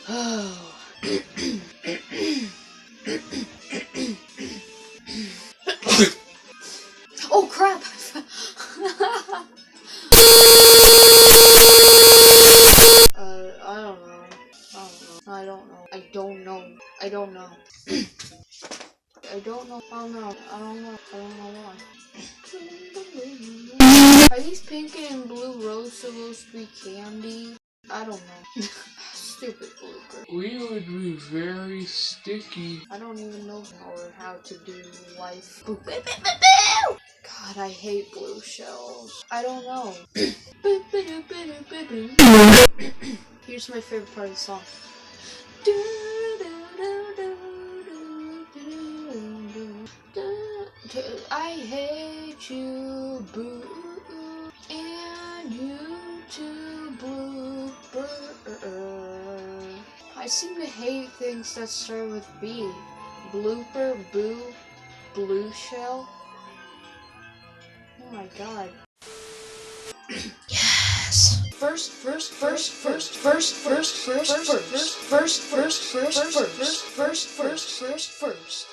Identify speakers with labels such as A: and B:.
A: Oh. Oh crap! I don't know. I don't know. I don't know. I don't know. I don't know. I don't know. I don't know why. Are these pink and blue roses supposed to be candy? I don't know. Stupid blooper.
B: We would be very sticky.
A: I don't even know how to do life. Boo, boo, boo, boo, boo! God, I hate blue shells. I don't know. Here's my favorite part of the song. I hate you, boo, and you too, blooper. I seem to hate things that start with B. Blooper, boo, blue shell. Oh my god. Yes. First.